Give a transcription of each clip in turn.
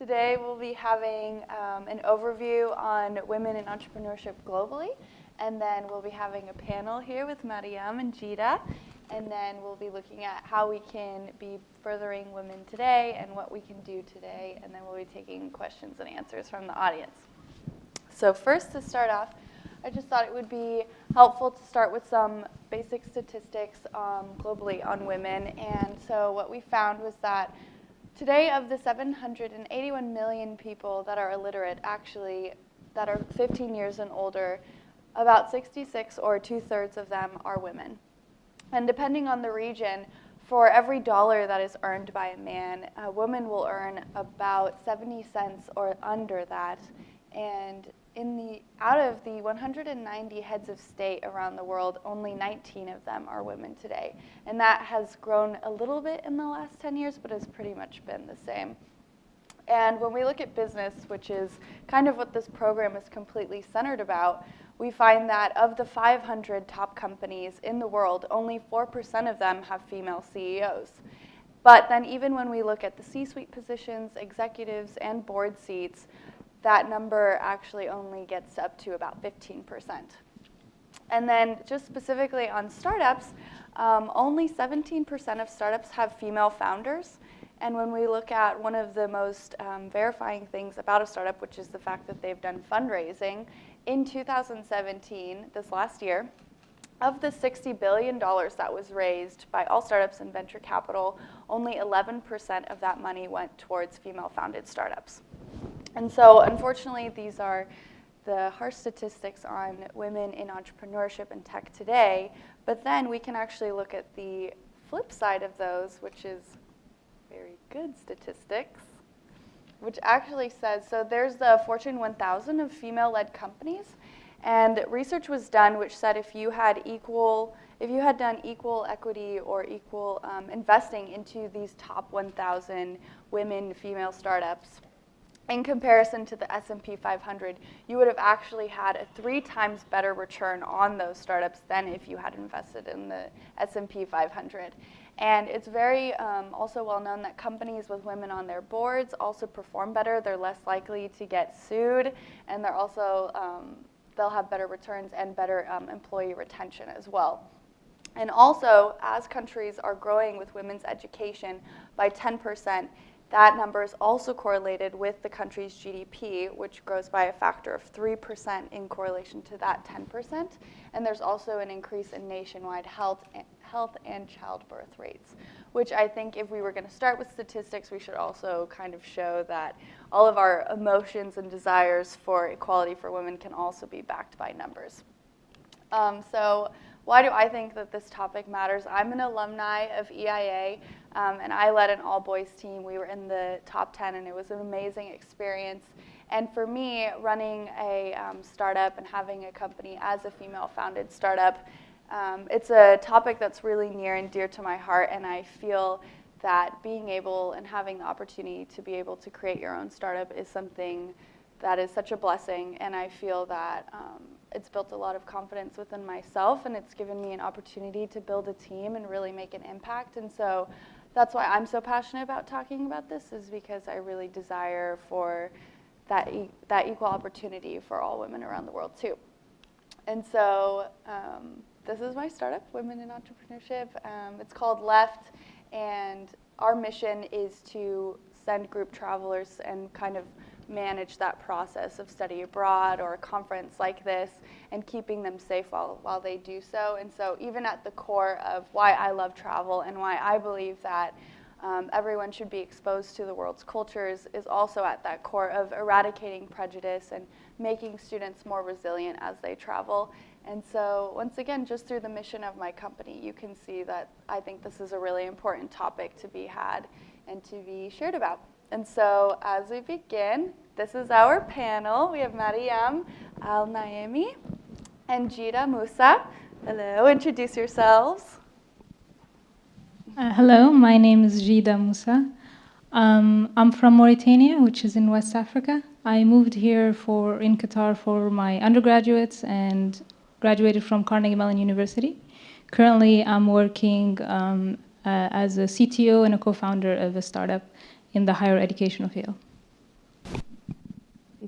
Today we'll be having an overview on women in entrepreneurship globally, and then we'll be having a panel here with Maryam and Jiyda, and then we'll be looking at how we can be furthering women today and what we can do today, and then we'll be taking questions and answers from the audience. So first, to start off, I just thought it would be helpful to start with some basic statistics globally on women. And so what we found was that today, of the 781 million people that are illiterate, actually, that are 15 years and older, about 66 or 2/3 of them are women. And depending on the region, for every dollar that is earned by a man, a woman will earn about 70 cents or under that. And out of the 190 heads of state around the world, only 19 of them are women today. And that has grown a little bit in the last 10 years, but has pretty much been the same. And when we look at business, which is kind of what this program is completely centered about, we find that of the 500 top companies in the world, only 4% of them have female CEOs. But then even when we look at the C-suite positions, executives, and board seats, that number actually only gets up to about 15%. And then just specifically on startups, only 17% of startups have female founders. And when we look at one of the most verifying things about a startup, which is the fact that they've done fundraising, in 2017, this last year, of the $60 billion that was raised by all startups and venture capital, only 11% of that money went towards female-founded startups. And so, unfortunately, these are the harsh statistics on women in entrepreneurship and tech today. But then we can actually look at the flip side of those, which is very good statistics, which actually says, so there's the Fortune 1000 of female-led companies. And research was done which said if you had done equal equity or equal investing into these top 1,000 women female startups, in comparison to the S&P 500, you would have actually had a 3 times better return on those startups than if you had invested in the S&P 500. And it's very also well known that companies with women on their boards also perform better. They're less likely to get sued, and they're also they'll have better returns and better employee retention as well. And also, as countries are growing with women's education by 10%, that number is also correlated with the country's GDP, which grows by a factor of 3% in correlation to that 10%. And there's also an increase in nationwide health and childbirth rates, which I think if we were going to start with statistics, we should also kind of show that all of our emotions and desires for equality for women can also be backed by numbers. So why do I think that this topic matters? I'm an alumni of EIA, and I led an all-boys team. We were in the top 10, and it was an amazing experience. And for me, running a startup and having a company as a female-founded startup, it's a topic that's really near and dear to my heart, and I feel that being able and having the opportunity to be able to create your own startup is something that is such a blessing, and I feel that it's built a lot of confidence within myself, and it's given me an opportunity to build a team and really make an impact. And so that's why I'm so passionate about talking about this, is because I really desire for that equal opportunity for all women around the world too. And so this is my startup, Women in Entrepreneurship. It's called Left, and our mission is to send group travelers and kind of manage that process of study abroad or a conference like this and keeping them safe while they do so. And so even at the core of why I love travel and why I believe that everyone should be exposed to the world's cultures is also at that core of eradicating prejudice and making students more resilient as they travel. And so once again, just through the mission of my company, you can see that I think this is a really important topic to be had and to be shared about. And so as we begin, this is our panel. We have Maryam Al Naemi and Jiyda Moussa. Hello, introduce yourselves. Hello, my name is Jiyda Moussa. I'm from Mauritania, which is in West Africa. I moved here in Qatar for my undergraduates and graduated from Carnegie Mellon University. Currently, I'm working as a CTO and a co-founder of a startup in the higher educational field.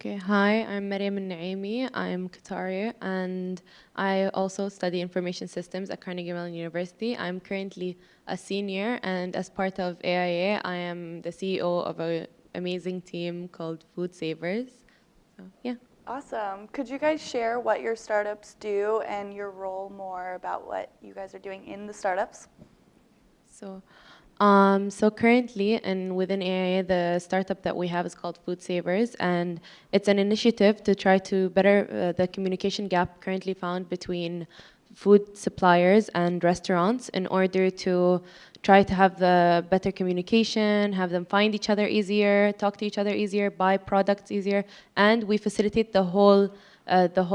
Okay, hi, I'm Maryam Al Naemi. I'm Qatari, and I also study information systems at Carnegie Mellon University. I'm currently a senior, and as part of AIA, I am the CEO of an amazing team called FoodSavers. So, yeah. Awesome. Could you guys share what your startups do and your role more about what you guys are doing in the startups? So currently, and within AIA, the startup that we have is called FoodSavers, and it's an initiative to try to better the communication gap currently found between food suppliers and restaurants in order to try to have the better communication, have them find each other easier, talk to each other easier, buy products easier, and we facilitate the whole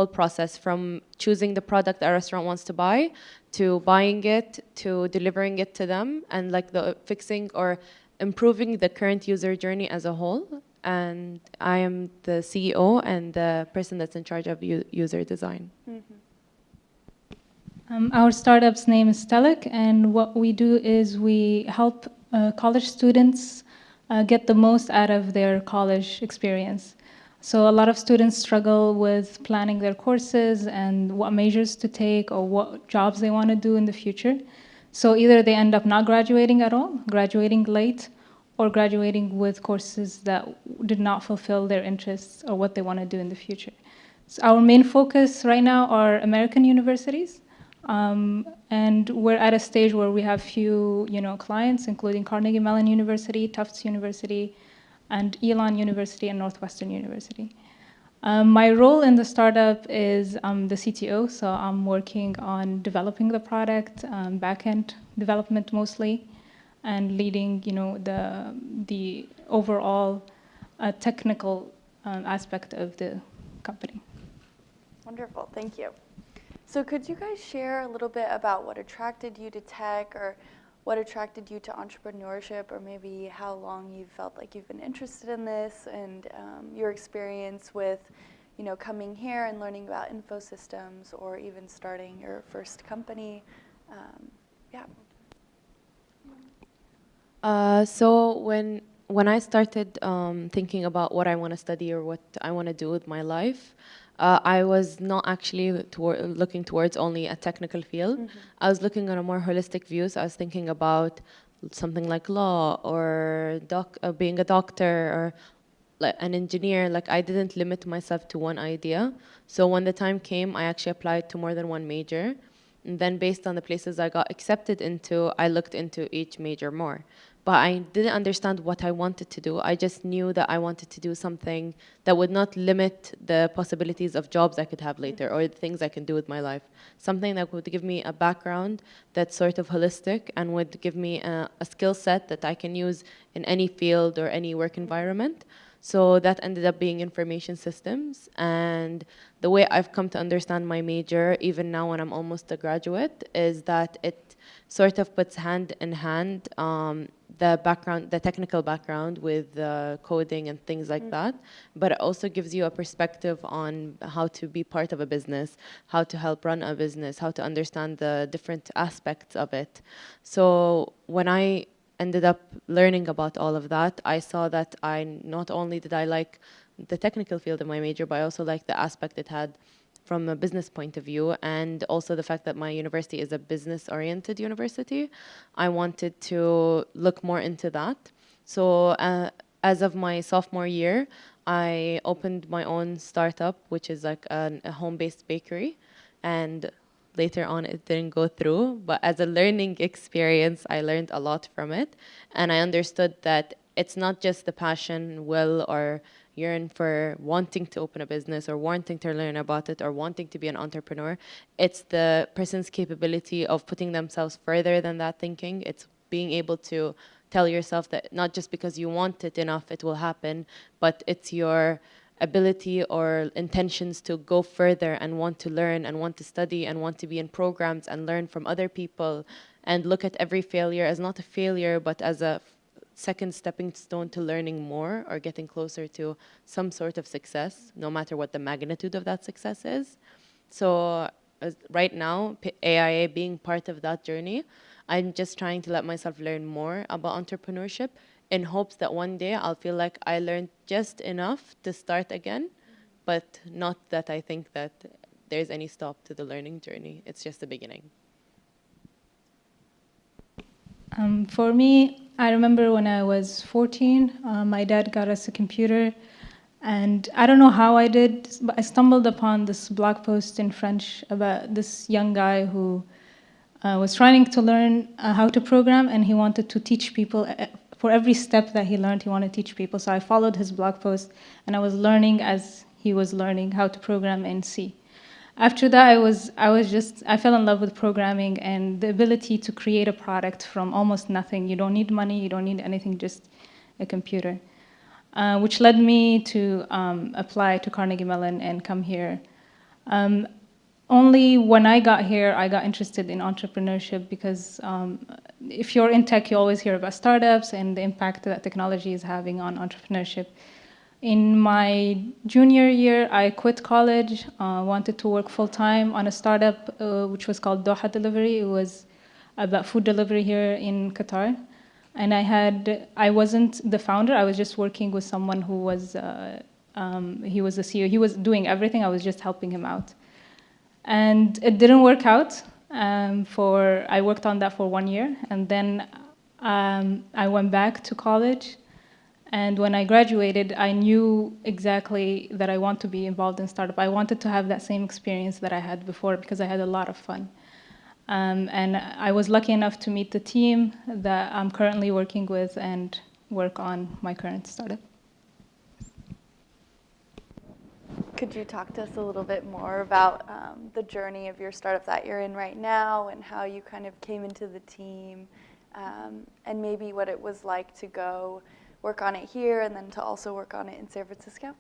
process from choosing the product a restaurant wants to buy, to buying it, to delivering it to them, and like the fixing or improving the current user journey as a whole. And I am the CEO and the person that's in charge of user design. Mm-hmm. Our startup's name is Stellic, and what we do is we help college students get the most out of their college experience. So a lot of students struggle with planning their courses and what majors to take or what jobs they want to do in the future. So either they end up not graduating at all, graduating late, or graduating with courses that did not fulfill their interests or what they want to do in the future. So our main focus right now are American universities. And we're at a stage where we have few, clients, including Carnegie Mellon University, Tufts University, and Elon University and Northwestern University. My role in the startup is the CTO, so I'm working on developing the product, backend development mostly, and leading, the overall technical aspect of the company. Wonderful, thank you. So could you guys share a little bit about what attracted you to tech, or what attracted you to entrepreneurship, or maybe how long you felt like you've been interested in this, and your experience with, coming here and learning about info systems, or even starting your first company? Yeah. So when I started thinking about what I want to study or what I want to do with my life, I was not actually looking towards only a technical field. Mm-hmm. I was looking at a more holistic view. So I was thinking about something like law or being a doctor or like an engineer. Like I didn't limit myself to one idea. So when the time came, I actually applied to more than one major. And then based on the places I got accepted into, I looked into each major more. But I didn't understand what I wanted to do. I just knew that I wanted to do something that would not limit the possibilities of jobs I could have later or the things I can do with my life. Something that would give me a background that's sort of holistic and would give me a skill set that I can use in any field or any work environment. So that ended up being information systems. And the way I've come to understand my major, even now when I'm almost a graduate, is that it sort of puts hand in hand the technical background with coding and things like that, but it also gives you a perspective on how to be part of a business, how to help run a business, how to understand the different aspects of it. So when I ended up learning about all of that, I saw that not only did I like the technical field of my major, but I also liked the aspect it had from a business point of view, and also the fact that my university is a business-oriented university. I wanted to look more into that. So as of my sophomore year, I opened my own startup, which is like a home-based bakery, and later on it didn't go through, but as a learning experience, I learned a lot from it, and I understood that it's not just the passion, will, or yearn for wanting to open a business or wanting to learn about it or wanting to be an entrepreneur. It's the person's capability of putting themselves further than that thinking. It's being able to tell yourself that not just because you want it enough, it will happen, but it's your ability or intentions to go further and want to learn and want to study and want to be in programs and learn from other people and look at every failure as not a failure, but as a second stepping stone to learning more or getting closer to some sort of success, no matter what the magnitude of that success is. So right now, AIA being part of that journey, I'm just trying to let myself learn more about entrepreneurship in hopes that one day I'll feel like I learned just enough to start again, but not that I think that there's any stop to the learning journey. It's just the beginning. For me, I remember when I was 14, my dad got us a computer, and I don't know how I did, but I stumbled upon this blog post in French about this young guy who was trying to learn how to program, and he wanted to teach people. For every step that he learned, he wanted to teach people. So I followed his blog post, and I was learning as he was learning how to program in C. After that, I fell in love with programming and the ability to create a product from almost nothing. You don't need money, you don't need anything, just a computer. Which led me to apply to Carnegie Mellon and come here. Only when I got here, I got interested in entrepreneurship because if you're in tech, you always hear about startups and the impact that technology is having on entrepreneurship. In my junior year, I quit college, wanted to work full-time on a startup which was called Doha Delivery. It was about food delivery here in Qatar. And I wasn't the founder, I was just working with someone who was, he was the CEO. He was doing everything, I was just helping him out. And it didn't work out. I worked on that for 1 year, and then I went back to college. And when I graduated, I knew exactly that I want to be involved in startup. I wanted to have that same experience that I had before because I had a lot of fun. And I was lucky enough to meet the team that I'm currently working with and work on my current startup. Could you talk to us a little bit more about the journey of your startup that you're in right now and how you kind of came into the team and maybe what it was like to go work on it here and then to also work on it in San Francisco?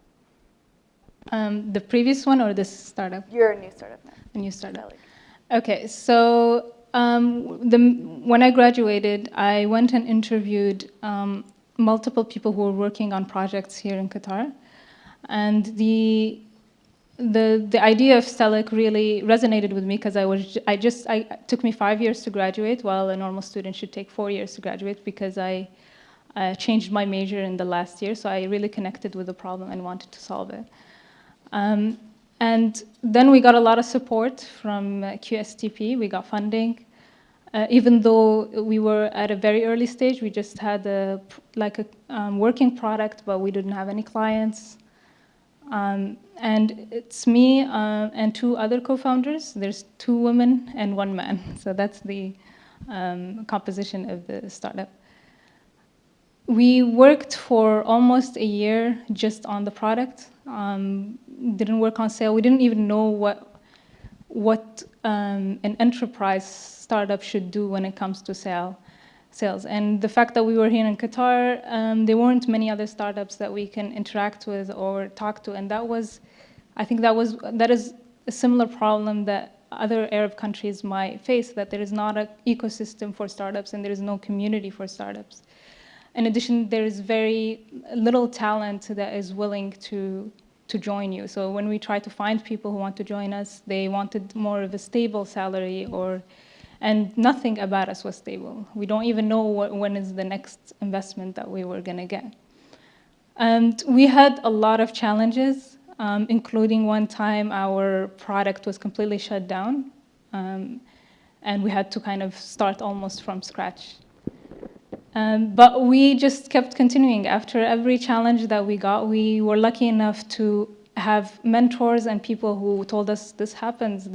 The previous one or this startup? You're a new startup now. A new startup. Stellic. Okay, so when I graduated, I went and interviewed multiple people who were working on projects here in Qatar. And the idea of Stellic really resonated with me because it took me 5 years to graduate, while a normal student should take 4 years to graduate because I changed my major in the last year, so I really connected with the problem and wanted to solve it. And then we got a lot of support from QSTP. We got funding. Even though we were at a very early stage, we just had a working product, but we didn't have any clients. And it's me and 2 other co-founders. There's 2 women and 1 man. So that's the composition of the startup. We worked for almost a year just on the product. Didn't work on sale. We didn't even know what an enterprise startup should do when it comes to sales. And the fact that we were here in Qatar, there weren't many other startups that we can interact with or talk to. And I think that is a similar problem that other Arab countries might face, that there is not an ecosystem for startups and there is no community for startups. In addition, there is very little talent that is willing to join you. So when we try to find people who want to join us, they wanted more of a stable salary and nothing about us was stable. We don't even know when is the next investment that we were gonna get. And we had a lot of challenges, including one time our product was completely shut down, and we had to kind of start almost from scratch. But we just kept continuing. After every challenge that we got, we were lucky enough to have mentors and people who told us, this happens,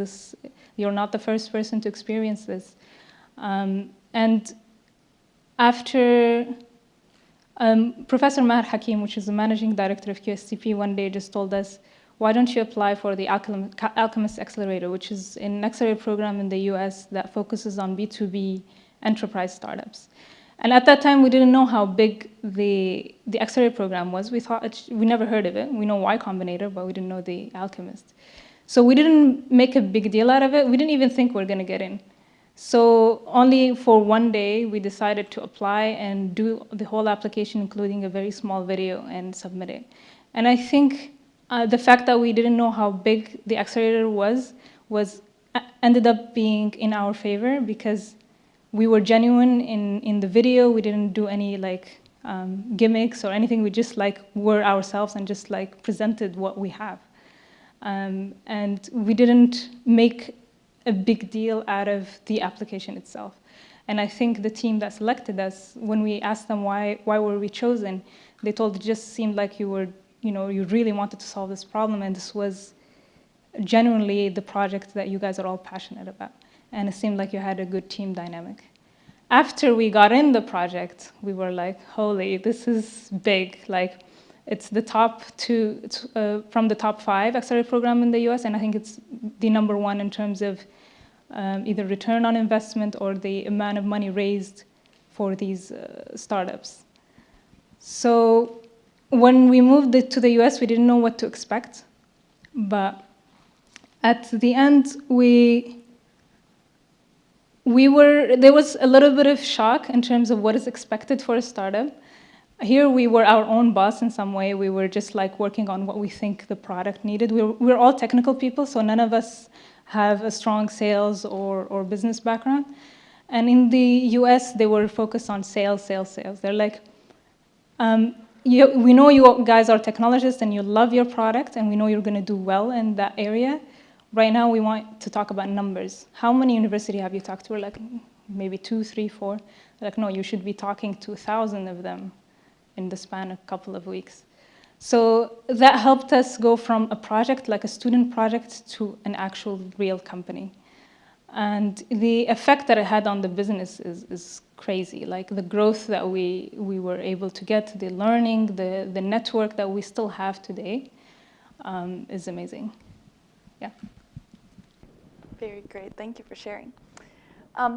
you're not the first person to experience this. And after Professor Maher Hakim, which is the managing director of QSTP, one day just told us, why don't you apply for the Alchemist Accelerator, which is an accelerator program in the US that focuses on B2B enterprise startups. And at that time, we didn't know how big the accelerator program was. We never heard of it. We know Y Combinator, but we didn't know the Alchemist. So we didn't make a big deal out of it. We didn't even think we were going to get in. So only for one day, we decided to apply and do the whole application, including a very small video, and submit it. And I think the fact that we didn't know how big the accelerator was ended up being in our favor because we were genuine in the video. We didn't do any gimmicks or anything. We just were ourselves and just presented what we have. And we didn't make a big deal out of the application itself. And I think the team that selected us, when we asked them why were we chosen, they told it just seemed like you were, you really wanted to solve this problem, and this was genuinely the project that you guys are all passionate about. And it seemed like you had a good team dynamic. After we got in the project, we were like, holy, this is big. Like, it's the top two, from the top 5 accelerator program in the US, and I think it's the #1 in terms of either return on investment or the amount of money raised for these startups. So when we moved it to the US, we didn't know what to expect. But at the end, there was a little bit of shock in terms of what is expected for a startup. Here we were our own boss in some way. We were just like working on what we think the product needed. We're all technical people, so none of us have a strong sales or business background. And in the US, they were focused on sales. They're like, we know you guys are technologists and you love your product, and we know you're going to do well in that area. Right now, we want to talk about numbers. How many universities have you talked to? We're like, maybe 2, 3, 4. They're like, no, you should be talking to 1,000 of them in the span of a couple of weeks. So that helped us go from a project, like a student project, to an actual real company. And the effect that it had on the business is crazy. Like the growth that we were able to get, the learning, the network that we still have today is amazing. Yeah. Very great. Thank you for sharing.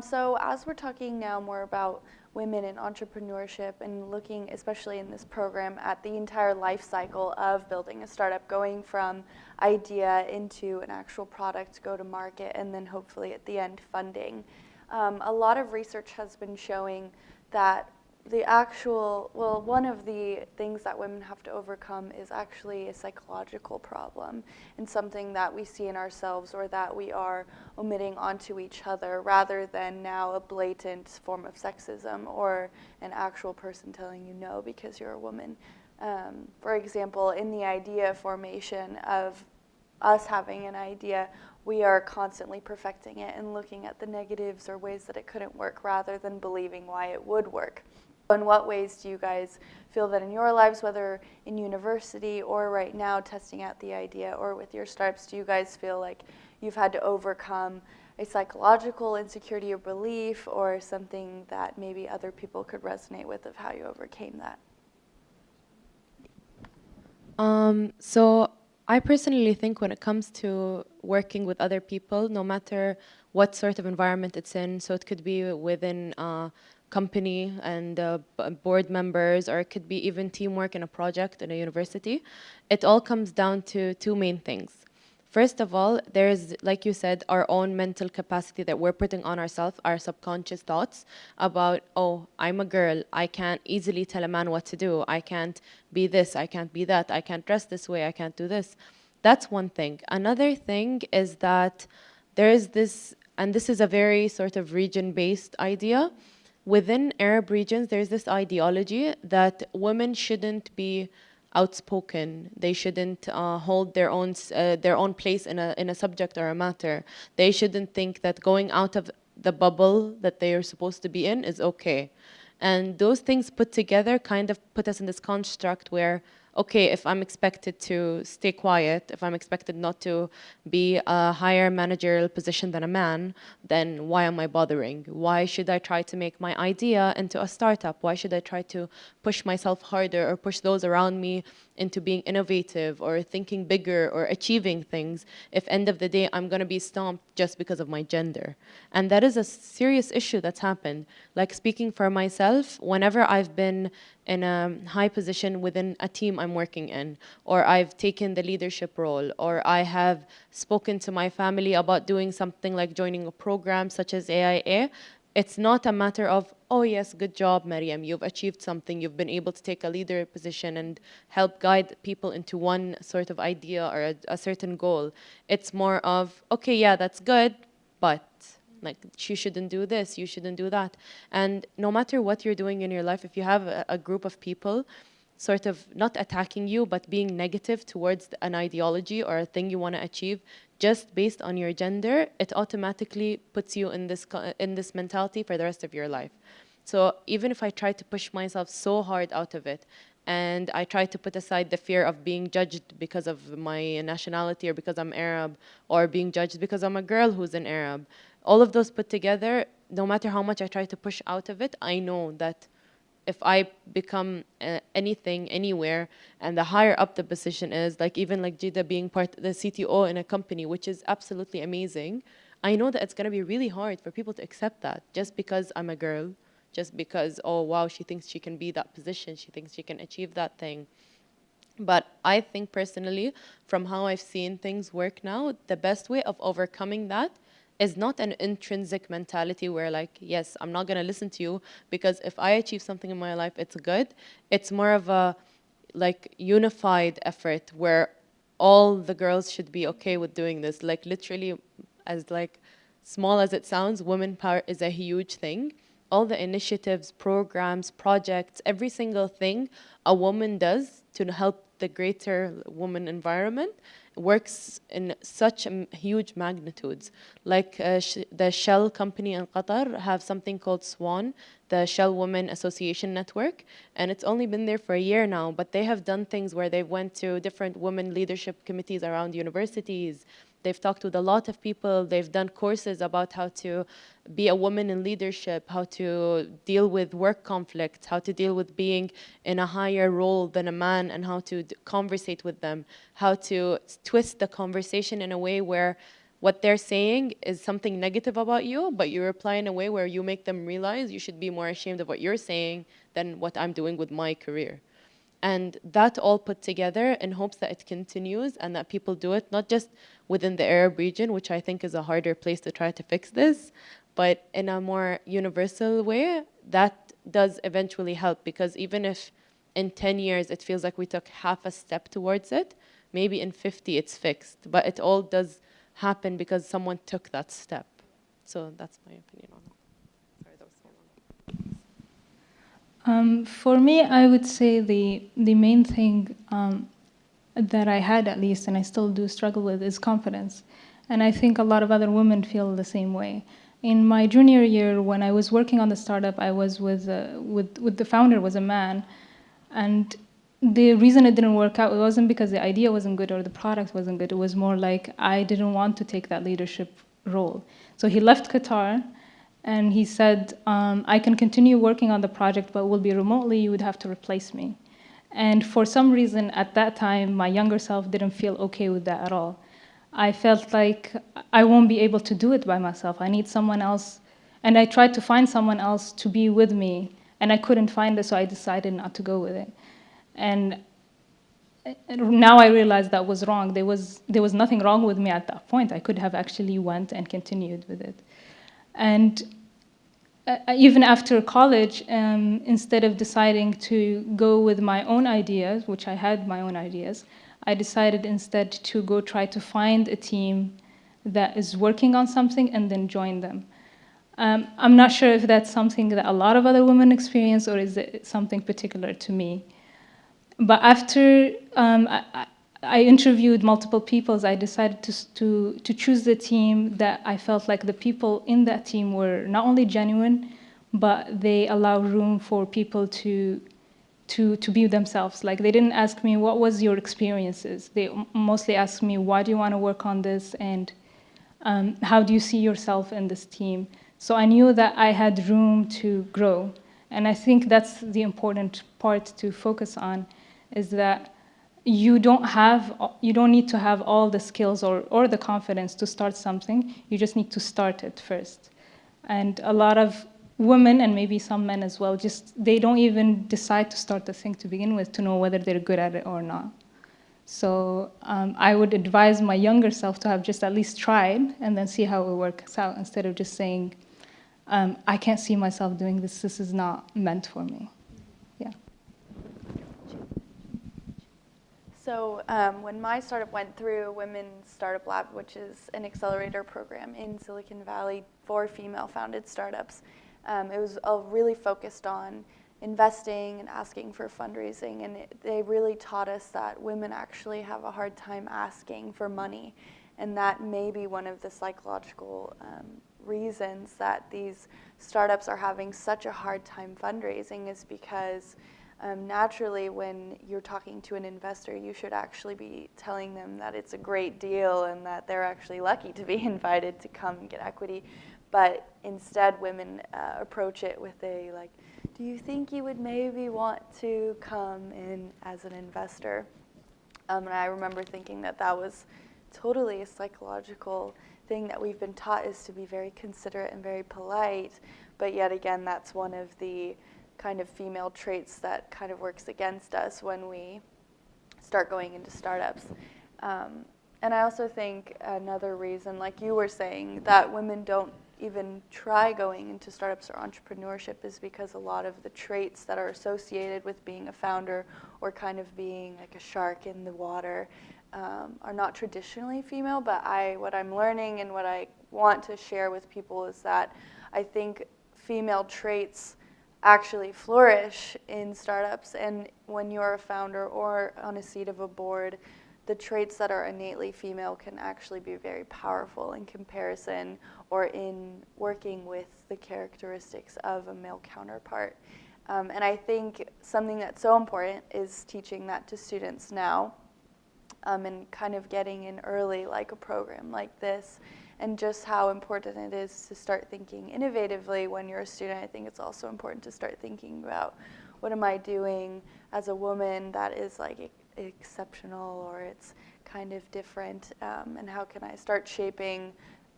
So as we're talking now more about women in entrepreneurship and looking, especially in this program, at the entire life cycle of building a startup, going from idea into an actual product, go to market, and then hopefully at the end funding. A lot of research has been showing that one of the things that women have to overcome is actually a psychological problem, and something that we see in ourselves or that we are omitting onto each other, rather than now a blatant form of sexism or an actual person telling you no because you're a woman. For example, in the idea formation of us having an idea, we are constantly perfecting it and looking at the negatives or ways that it couldn't work rather than believing why it would work. In what ways do you guys feel that in your lives, whether in university or right now testing out the idea or with your startups, do you guys feel like you've had to overcome a psychological insecurity or belief, or something that maybe other people could resonate with of how you overcame that? So I personally think when it comes to working with other people, no matter what sort of environment it's in, so it could be within company and board members, or it could be even teamwork in a project in a university, it all comes down to 2 main things. First of all, there's, like you said, our own mental capacity that we're putting on ourselves, our subconscious thoughts about, oh, I'm a girl, I can't easily tell a man what to do, I can't be this, I can't be that, I can't dress this way, I can't do this. That's one thing. Another thing is that there is this, and this is a very sort of region-based idea. Within Arab regions, there's this ideology that women shouldn't be outspoken. They shouldn't hold their own place in a subject or a matter. They shouldn't think that going out of the bubble that they are supposed to be in is okay. And those things put together kind of put us in this construct where, okay, if I'm expected to stay quiet, if I'm expected not to be a higher managerial position than a man, then why am I bothering? Why should I try to make my idea into a startup? Why should I try to push myself harder or push those around me into being innovative or thinking bigger or achieving things if end of the day I'm going to be stomped just because of my gender? And that is a serious issue that's happened. Like, speaking for myself, whenever I've been in a high position within a team I'm working in, or I've taken the leadership role, or I have spoken to my family about doing something like joining a program such as AIA, it's not a matter of, oh yes, good job, Maryam, you've achieved something, you've been able to take a leader position and help guide people into one sort of idea or a certain goal. It's more of, okay, yeah, that's good, but like, you shouldn't do this, you shouldn't do that. And no matter what you're doing in your life, if you have a group of people, sort of not attacking you, but being negative towards an ideology or a thing you want to achieve just based on your gender, it automatically puts you in this mentality for the rest of your life. So even if I try to push myself so hard out of it, and I try to put aside the fear of being judged because of my nationality or because I'm Arab, or being judged because I'm a girl who's an Arab, all of those put together, no matter how much I try to push out of it, I know that if I become anything, anywhere, and the higher up the position is, like even like Jiyda being the CTO in a company, which is absolutely amazing, I know that it's going to be really hard for people to accept that just because I'm a girl, just because, oh, wow, she thinks she can be that position, she thinks she can achieve that thing. But I think personally, from how I've seen things work now, the best way of overcoming that is not an intrinsic mentality where like, yes, I'm not going to listen to you because if I achieve something in my life, it's good. It's more of a like unified effort where all the girls should be okay with doing this. Like literally, as like small as it sounds, women power is a huge thing. All the initiatives, programs, projects, every single thing a woman does to help the greater woman environment works in such huge magnitudes. Like the Shell company in Qatar have something called SWAN, the Shell Women Association Network, and it's only been there for a year now, but they have done things where they went to different women leadership committees around universities. They've talked with a lot of people. They've done courses about how to be a woman in leadership, how to deal with work conflicts, how to deal with being in a higher role than a man, and how to conversate with them, how to twist the conversation in a way where what they're saying is something negative about you, but you reply in a way where you make them realize you should be more ashamed of what you're saying than what I'm doing with my career. And that all put together in hopes that it continues and that people do it, not just within the Arab region, which I think is a harder place to try to fix this, but in a more universal way, that does eventually help. Because even if in 10 years it feels like we took half a step towards it, maybe in 50 it's fixed. But it all does happen because someone took that step. So that's my opinion on it. Sorry, that was so long. For me, I would say the main thing that I had, at least, and I still do struggle with, is confidence. And I think a lot of other women feel the same way. In my junior year, when I was working on the startup, I was with the founder was a man, and the reason it didn't work out, it wasn't because the idea wasn't good or the product wasn't good. It was more like I didn't want to take that leadership role. So he left Qatar. And he said, I can continue working on the project, but will be remotely, you would have to replace me. And for some reason, at that time, my younger self didn't feel okay with that at all. I felt like I won't be able to do it by myself. I need someone else. And I tried to find someone else to be with me, and I couldn't find it, so I decided not to go with it. And now I realize that was wrong. There was nothing wrong with me at that point. I could have actually went and continued with it. And even after college, instead of deciding to go with my own ideas, which I had my own ideas, I decided instead to go try to find a team that is working on something and then join them. I'm not sure if that's something that a lot of other women experience or is it something particular to me. But after I interviewed multiple people, I decided to choose the team that I felt like the people in that team were not only genuine, but they allow room for people to be themselves. Like, they didn't ask me, what was your experiences? They mostly asked me, why do you want to work on this? And how do you see yourself in this team? So I knew that I had room to grow. And I think that's the important part to focus on, is that you don't need to have all the skills or the confidence to start something. You just need to start it first. And a lot of women, and maybe some men as well, they don't even decide to start the thing to begin with to know whether they're good at it or not. So I would advise my younger self to have just at least tried and then see how it works out, instead of just saying, I can't see myself doing this, this is not meant for me. Yeah. So when my startup went through Women's Startup Lab, which is an accelerator program in Silicon Valley for female-founded startups, it was really focused on investing and asking for fundraising, and they really taught us that women actually have a hard time asking for money, and that may be one of the psychological reasons that these startups are having such a hard time fundraising is because naturally when you're talking to an investor, you should actually be telling them that it's a great deal and that they're actually lucky to be invited to come and get equity. But instead, women approach it with a like, do you think you would maybe want to come in as an investor? And I remember thinking that that was totally a psychological thing that we've been taught, is to be very considerate and very polite. But yet again, that's one of the kind of female traits that kind of works against us when we start going into startups. And I also think another reason, like you were saying, that women don't even try going into startups or entrepreneurship is because a lot of the traits that are associated with being a founder or kind of being like a shark in the water are not traditionally female. But what I'm learning and what I want to share with people is that I think female traits actually flourish in startups, and when you're a founder or on a seat of a board, the traits that are innately female can actually be very powerful in comparison or in working with the characteristics of a male counterpart. And I think something that's so important is teaching that to students now, and kind of getting in early, like a program like this, and just how important it is to start thinking innovatively when you're a student. I think it's also important to start thinking about, what am I doing as a woman that is like exceptional, or it's kind of different, and how can I start shaping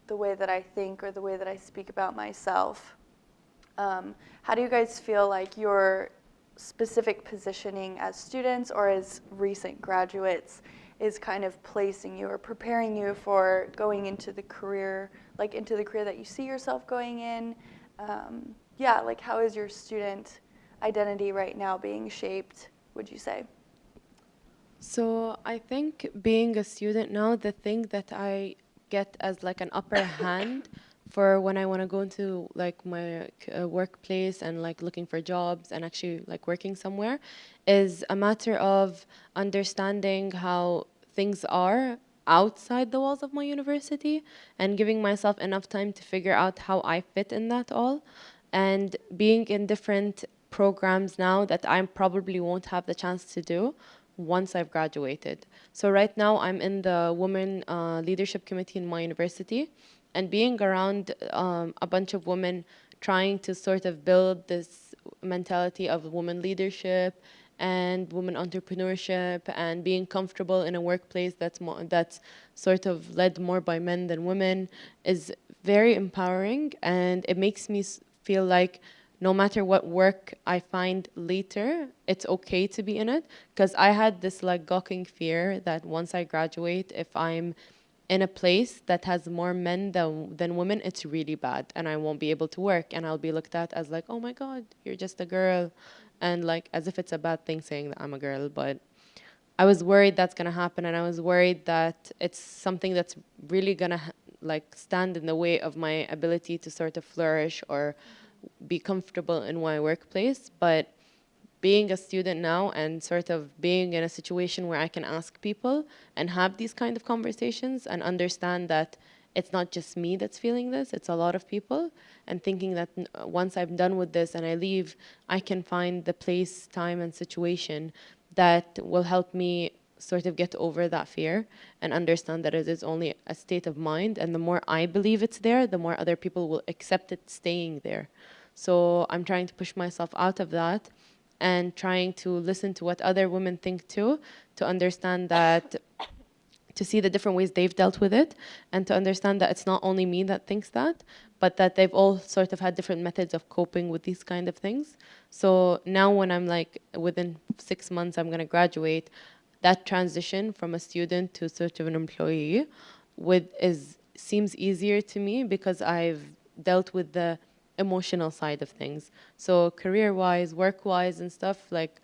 the way that I think or the way that I speak about myself. How do you guys feel like your specific positioning as students or as recent graduates is kind of placing you or preparing you for going into the career, like into the career that you see yourself going in? Yeah, like how is your student identity right now being shaped, would you say? So I think being a student now, the thing that I get as like an upper hand for when I want to go into like my workplace and like looking for jobs and actually like working somewhere is a matter of understanding how things are outside the walls of my university and giving myself enough time to figure out how I fit in that all, and being in different programs now that I probably won't have the chance to do once I've graduated. So right now I'm in the Women Leadership Committee in my university, and being around a bunch of women trying to sort of build this mentality of women leadership and women entrepreneurship and being comfortable in a workplace that's sort of led more by men than women is very empowering, and it makes me feel like no matter what work I find later, it's okay to be in it. Because I had this like gawking fear that once I graduate, if I'm in a place that has more men than women, it's really bad and I won't be able to work, and I'll be looked at as like, oh my God, you're just a girl. And like as if it's a bad thing saying that I'm a girl. But I was worried that's gonna happen, and I was worried that it's something that's really gonna like stand in the way of my ability to sort of flourish or be comfortable in my workplace. But being a student now and sort of being in a situation where I can ask people and have these kind of conversations and understand that it's not just me that's feeling this, it's a lot of people, and thinking that once I'm done with this and I leave, I can find the place, time, and situation that will help me sort of get over that fear and understand that it is only a state of mind, and the more I believe it's there, the more other people will accept it staying there. So I'm trying to push myself out of that and trying to listen to what other women think too, to understand that, to see the different ways they've dealt with it, and to understand that it's not only me that thinks that, but that they've all sort of had different methods of coping with these kind of things. So now when I'm like, within 6 months I'm gonna graduate, that transition from a student to sort of an employee seems easier to me because I've dealt with the emotional side of things. So career-wise, work-wise and stuff, like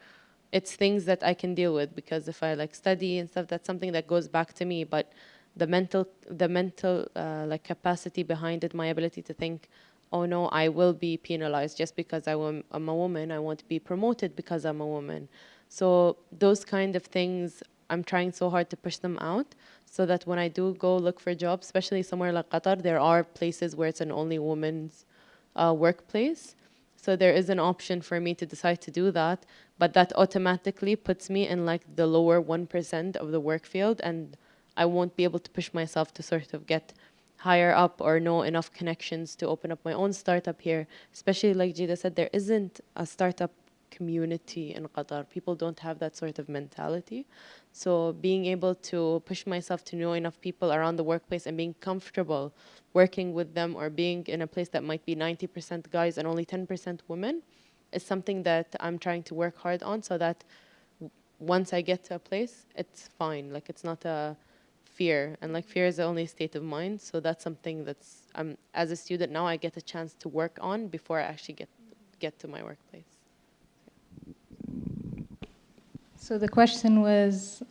it's things that I can deal with, because if I like study and stuff, that's something that goes back to me. But the mental like capacity behind it, my ability to think oh no, I will be penalized just because I'm a woman. I want to be promoted because I'm a woman. So those kind of things, I'm trying so hard to push them out so that when I do go look for jobs, especially somewhere like Qatar, there are places where it's an only women's workplace. So there is an option for me to decide to do that, but that automatically puts me in like the lower 1% of the work field, and I won't be able to push myself to sort of get higher up or know enough connections to open up my own startup here. Especially like Jiyda said, there isn't a startup community in Qatar. People don't have that sort of mentality. So being able to push myself to know enough people around the workplace and being comfortable working with them or being in a place that might be 90% guys and only 10% women is something that I'm trying to work hard on so that once I get to a place, it's fine. Like it's not a fear, and like fear is the only state of mind. So that's something that's as a student now I get a chance to work on before I actually get to my workplace. So the question was,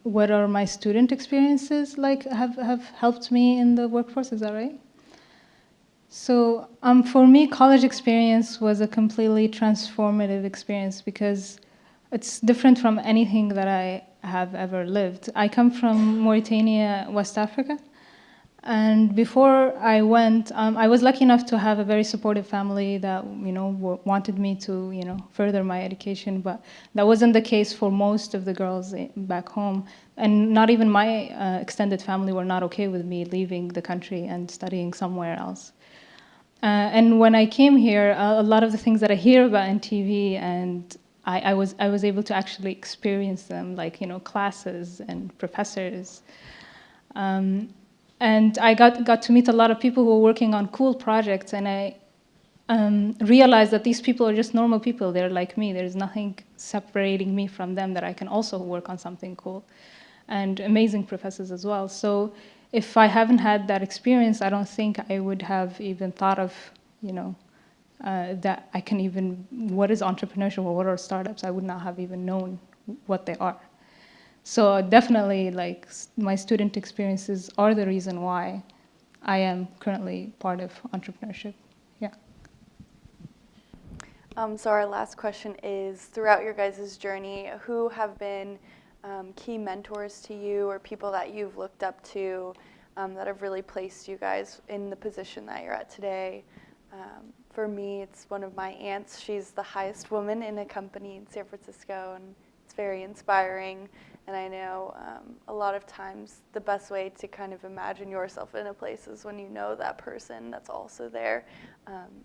what are my student experiences like have helped me in the workforce? Is that right? So for me, college experience was a completely transformative experience because it's different from anything that I have ever lived. I come from Mauritania, West Africa. And before I went, I was lucky enough to have a very supportive family that, wanted me to, further my education. But that wasn't the case for most of the girls back home. And not even my extended family were not okay with me leaving the country and studying somewhere else. And when I came here, a lot of the things that I hear about on TV, and I was able to actually experience them, like classes and professors, and I got to meet a lot of people who were working on cool projects, and I realized that these people are just normal people. They're like me. There's nothing separating me from them, that I can also work on something cool, and amazing professors as well. So if I haven't had that experience, I don't think I would have even thought of, that I can even, what is entrepreneurship or what are startups? I would not have even known what they are. So definitely, like, my student experiences are the reason why I am currently part of entrepreneurship. Yeah. So our last question is, throughout your guys' journey, who have been key mentors to you or people that you've looked up to that have really placed you guys in the position that you're at today? For me, it's one of my aunts. She's the highest woman in a company in San Francisco, and it's very inspiring. And I know a lot of times the best way to kind of imagine yourself in a place is when you know that person that's also there.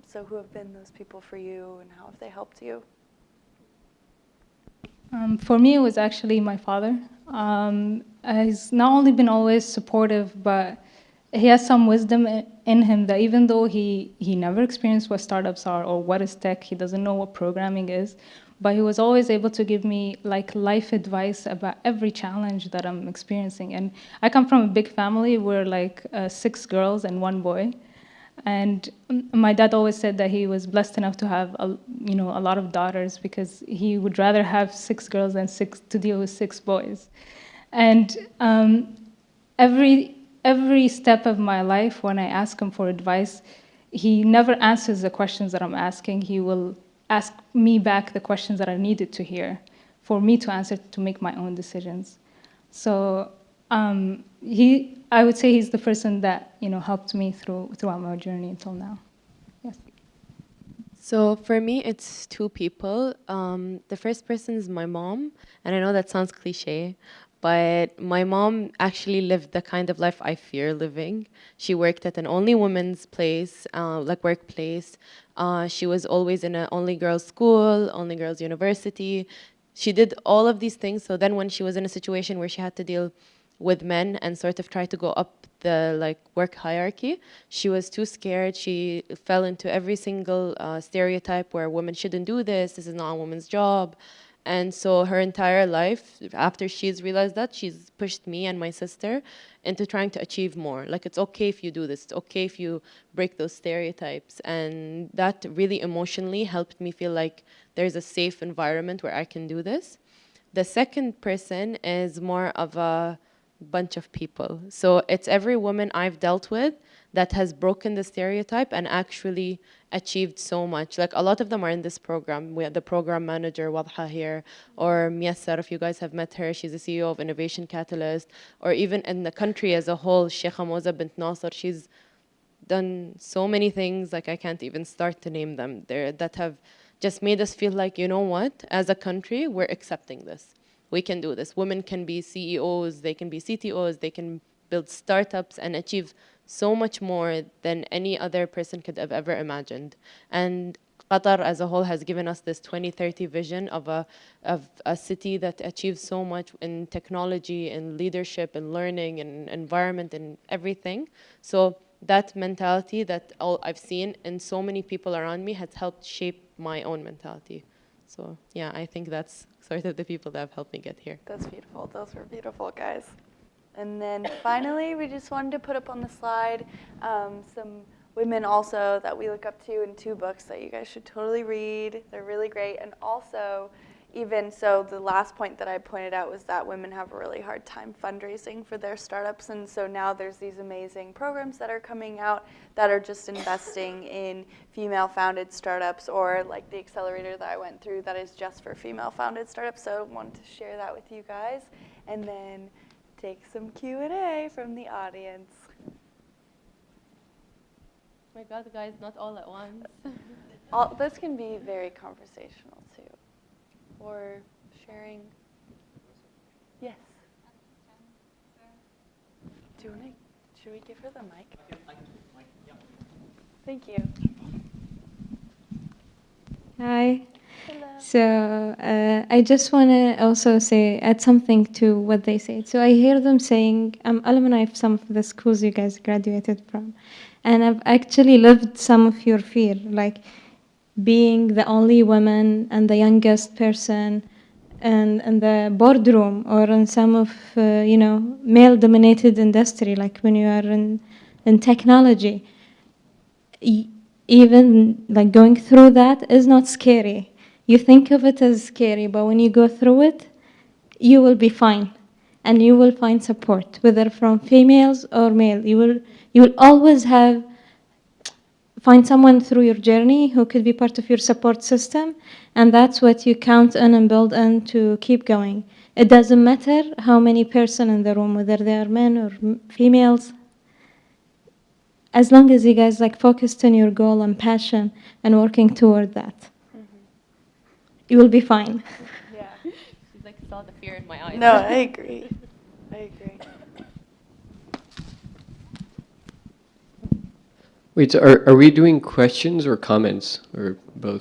So who have been those people for you, and how have they helped you? For me, it was actually my father. He's not only been always supportive, but he has some wisdom in him that even though he never experienced what startups are or what is tech, he doesn't know what programming is, but he was always able to give me like life advice about every challenge that I'm experiencing. And I come from a big family. We're like 6 girls and 1 boy. And my dad always said that he was blessed enough to have a lot of daughters, because he would rather have 6 girls than to deal with 6 boys. And every step of my life, when I ask him for advice, he never answers the questions that I'm asking. He will ask me back the questions that I needed to hear for me to answer, to make my own decisions. So I would say he's the person that helped me throughout my journey until now. Yes. So for me, it's 2 people. The first person is my mom, and I know that sounds cliche, but my mom actually lived the kind of life I fear living. She worked at an only women's place, workplace. She was always in an only girls school, only girls university. She did all of these things. So then when she was in a situation where she had to deal with men and sort of try to go up the work hierarchy, she was too scared. She fell into every single stereotype where women shouldn't do this is not a woman's job. And so her entire life, after she's realized that, she's pushed me and my sister into trying to achieve more. Like, it's okay if you do this. It's okay if you break those stereotypes. And that really emotionally helped me feel like there's a safe environment where I can do this. The second person is more of a bunch of people. So it's every woman I've dealt with that has broken the stereotype and actually achieved so much. Like a lot of them are in this program. We have the program manager, Wadha here, or Miyassar, if you guys have met her, she's the CEO of Innovation Catalyst, or even in the country as a whole, Sheikha Moussa bint Nasser, she's done so many things, like I can't even start to name them there, that have just made us feel like, you know what, as a country, we're accepting this. We can do this. Women can be CEOs, they can be CTOs, they can build startups and achieve so much more than any other person could have ever imagined. And Qatar as a whole has given us this 2030 vision of a city that achieves so much in technology, in leadership, in learning, in environment, and everything. So that mentality that I've seen in so many people around me has helped shape my own mentality. So yeah, I think that's sort of the people that have helped me get here. That's beautiful. Those were beautiful, guys. And then finally, we just wanted to put up on the slide some women also that we look up to in 2 books that you guys should totally read. They're really great. And also, even so, the last point that I pointed out was that women have a really hard time fundraising for their startups. And so now there's these amazing programs that are coming out that are just investing in female-founded startups, or like the accelerator that I went through that is just for female-founded startups. So I wanted to share that with you guys. And then take some Q&A from the audience. Oh my God, guys, not all at once. This can be very conversational too. Or sharing. Yes. Should we give her the mic? Thank you. Hi. Hello. So I just want to also add something to what they said. So I hear them saying, I'm alumni of some of the schools you guys graduated from. And I've actually lived some of your fear, like being the only woman and the youngest person in the boardroom, or in some of, male-dominated industry, like when you are in technology. Even like going through that is not scary. You think of it as scary, but when you go through it, you will be fine. And you will find support, whether from females or male. You will always find someone through your journey who could be part of your support system, and that's what you count on and build on to keep going. It doesn't matter how many person in the room, whether they are men or females. As long as you guys focused on your goal and passion and working toward that, you will be fine. Yeah. She's saw the fear in my eyes. No, I agree. I agree. Wait, so are we doing questions or comments, or both?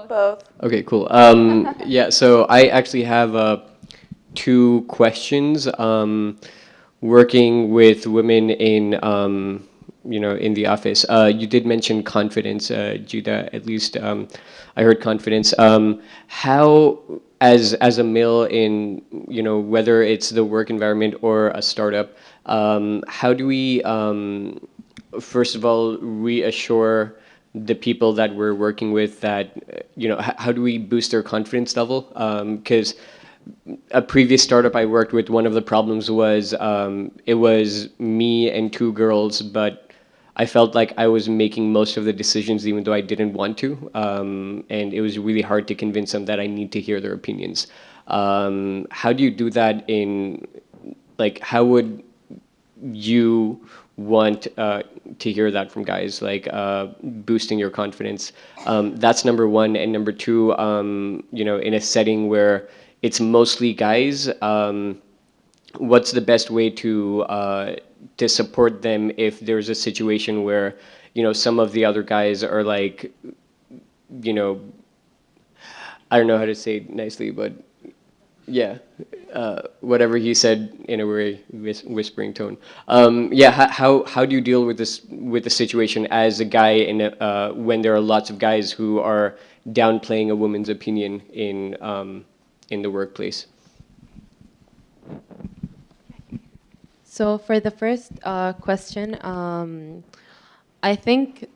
Both. Okay, cool. Yeah, so I actually have 2 questions. Working with women in, in the office, you did mention confidence, Jiyda. At least I heard confidence. How, as a male in, whether it's the work environment or a startup, how do we first of all reassure the people that we're working with that, how do we boost their confidence level? Because a previous startup I worked with, one of the problems was it was me and 2 girls, but I felt like I was making most of the decisions even though I didn't want to, and it was really hard to convince them that I need to hear their opinions. How do you do that in, how would you want to hear that from guys, boosting your confidence? That's number 1. And number 2, in a setting where it's mostly guys, what's the best way to support them if there's a situation where, some of the other guys are I don't know how to say it nicely, but yeah, whatever he said in a very whispering tone. Yeah, how do you deal with the situation as a guy when there are lots of guys who are downplaying a woman's opinion in the workplace? So for the first question, I think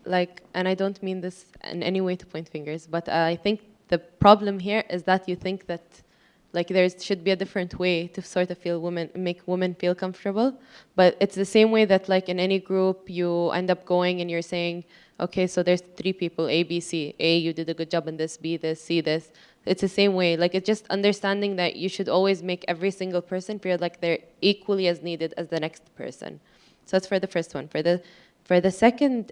and I don't mean this in any way to point fingers, but I think the problem here is that you think that Like there should be a different way to sort of make women feel comfortable. But it's the same way that like in any group you end up going and you're saying, okay, so there's 3 people, A, B, C. A, you did a good job in this, B, this, C, this. It's the same way. Like it's just understanding that you should always make every single person feel like they're equally as needed as the next person. So that's for the first one. For the second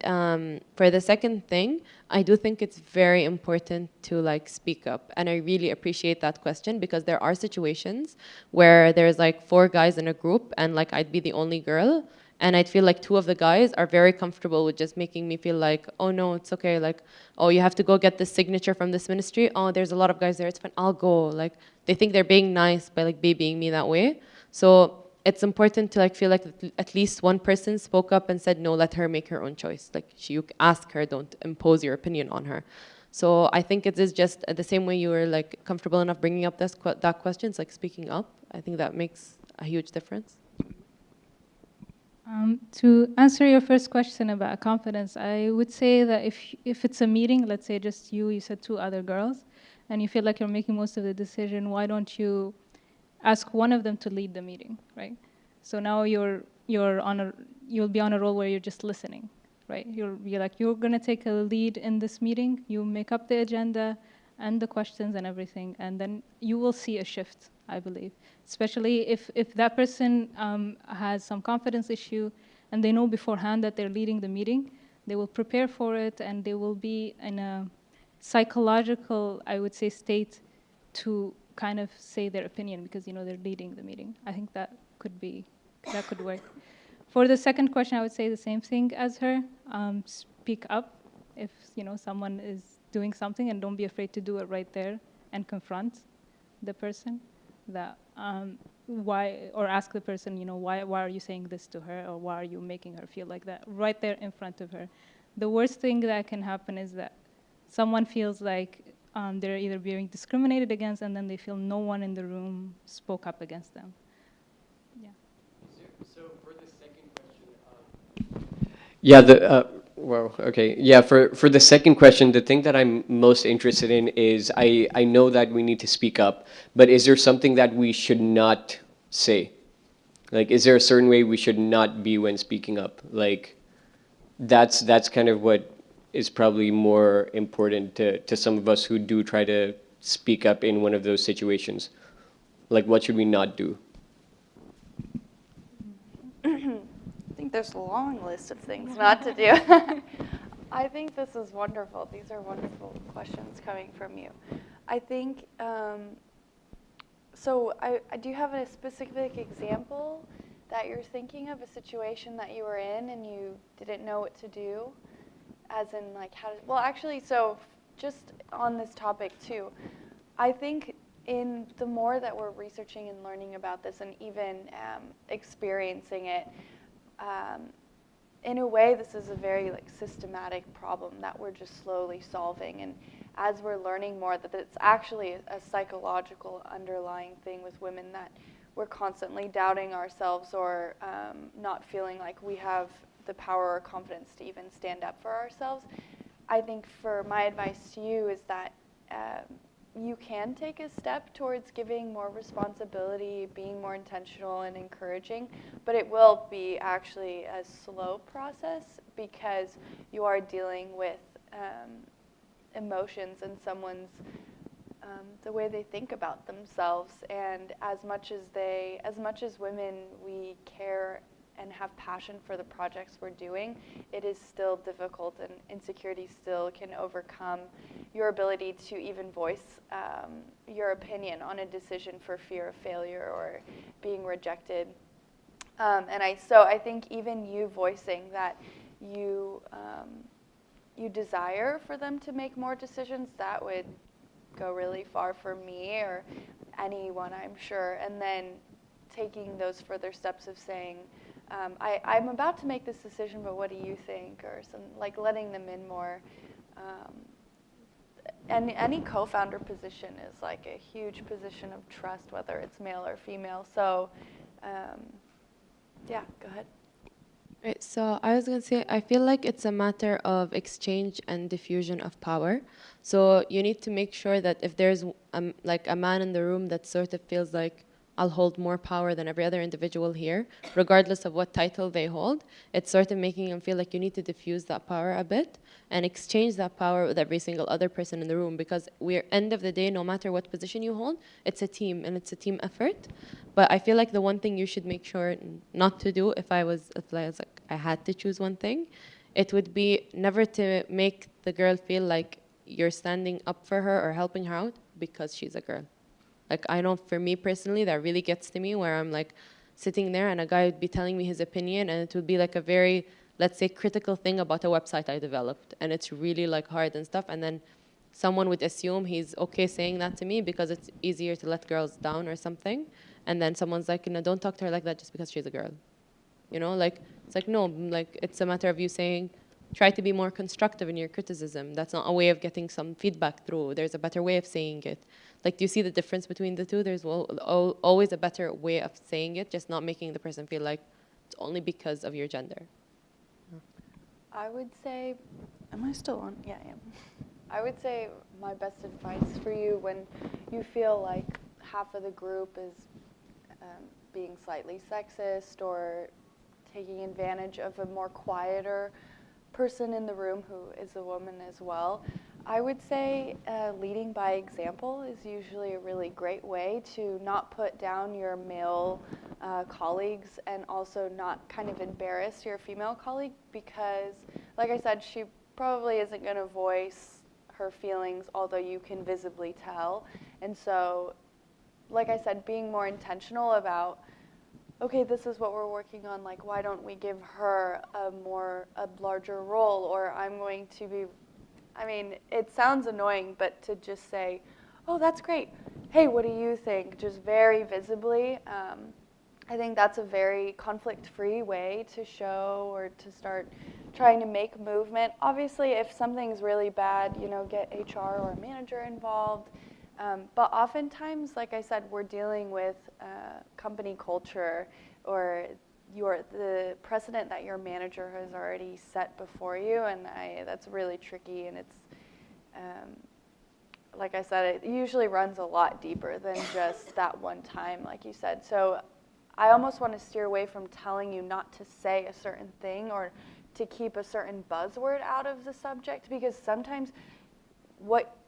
thing, I do think it's very important to like speak up, and I really appreciate that question because there are situations where there's like 4 guys in a group, and like I'd be the only girl, and I'd feel like 2 of the guys are very comfortable with just making me feel like, oh no, it's okay, like, oh, you have to go get this signature from this ministry. Oh, there's a lot of guys there. It's fine. I'll go. Like they think they're being nice by like being me that way. So it's important to like feel like at least one person spoke up and said, no, let her make her own choice. Like you ask her, don't impose your opinion on her. So I think it is just the same way you were like comfortable enough bringing up that question, it's like speaking up. I think that makes a huge difference. To answer your first question about confidence, I would say that if it's a meeting, let's say just you said 2 other girls, and you feel like you're making most of the decision, why don't you ask one of them to lead the meeting, right? So now you'll be on a role where you're just listening, right? You're gonna take a lead in this meeting, you make up the agenda and the questions and everything, and then you will see a shift, I believe. Especially if that person has some confidence issue and they know beforehand that they're leading the meeting, they will prepare for it and they will be in a psychological, I would say, state to kind of say their opinion because they're leading the meeting. I think that could work. For the second question, I would say the same thing as her. Speak up if someone is doing something, and don't be afraid to do it right there and confront the person. Or ask the person, why are you saying this to her, or why are you making her feel like that right there in front of her. The worst thing that can happen is that someone feels like they're either being discriminated against, and then they feel no one in the room spoke up against them. Yeah. So for the second question, for the second question, the thing that I'm most interested in is I know that we need to speak up, but is there something that we should not say? Like, is there a certain way we should not be when speaking up? Like, that's kind of what is probably more important to some of us who do try to speak up in one of those situations. Like, what should we not do? I think there's a long list of things not to do. I think this is wonderful. These are wonderful questions coming from you. I think, so do you have a specific example that you're thinking of, a situation that you were in and you didn't know what to do? As in like so just on this topic too, I think the more that we're researching and learning about this and even experiencing it, in a way this is a very like systematic problem that we're just slowly solving, and as we're learning more that it's actually a psychological underlying thing with women, that we're constantly doubting ourselves or not feeling like we have the power or confidence to even stand up for ourselves. I think for my advice to you is that you can take a step towards giving more responsibility, being more intentional and encouraging, but it will be actually a slow process because you are dealing with emotions and someone's the way they think about themselves, and as much as women, we care and have passion for the projects we're doing, it is still difficult, and insecurity still can overcome your ability to even voice your opinion on a decision for fear of failure or being rejected. So I think even you voicing that you desire for them to make more decisions, that would go really far for me or anyone, I'm sure. And then taking those further steps of saying, I'm about to make this decision, but what do you think? Or like letting them in more. And any co-founder position is like a huge position of trust, whether it's male or female. So, yeah, go ahead. Right, so I was gonna say, I feel like it's a matter of exchange and diffusion of power. So you need to make sure that if there's like a man in the room that sort of feels like I'll hold more power than every other individual here, regardless of what title they hold, it's sort of making them feel like you need to diffuse that power a bit and exchange that power with every single other person in the room, because we're, end of the day, no matter what position you hold, it's a team and it's a team effort. But I feel like the one thing you should make sure not to do, if I was like I had to choose one thing, it would be never to make the girl feel like you're standing up for her or helping her out because she's a girl. Like, I know for me personally, that really gets to me, where I'm like sitting there and a guy would be telling me his opinion, and it would be like a very, let's say, critical thing about a website I developed, and it's really like hard and stuff, and then someone would assume he's okay saying that to me because it's easier to let girls down or something, and then someone's like, no, don't talk to her like that just because she's a girl. You know, like, it's like, no, like, it's a matter of you saying, try to be more constructive in your criticism. That's not a way of getting some feedback through. There's a better way of saying it. Like, do you see the difference between the two? There's always a better way of saying it, just not making the person feel like it's only because of your gender. I would say, am I still on? Yeah, I am. I would say my best advice for you when you feel like half of the group is being slightly sexist or taking advantage of a more quieter person in the room who is a woman as well, I would say leading by example is usually a really great way to not put down your male colleagues and also not kind of embarrass your female colleague, because, like I said, she probably isn't going to voice her feelings, although you can visibly tell. And so, like I said, being more intentional about, okay, this is what we're working on, like, why don't we give her a larger role, or I'm going to be, I mean, it sounds annoying, but to just say, oh, that's great, hey, what do you think, just very visibly, I think that's a very conflict-free way to show or to start trying to make movement. Obviously, if something's really bad, you know, get HR or a manager involved. But oftentimes, like I said, we're dealing with company culture or the precedent that your manager has already set before you, and that's really tricky. And it's, like I said, it usually runs a lot deeper than just that one time, like you said. So I almost want to steer away from telling you not to say a certain thing or to keep a certain buzzword out of the subject, because sometimes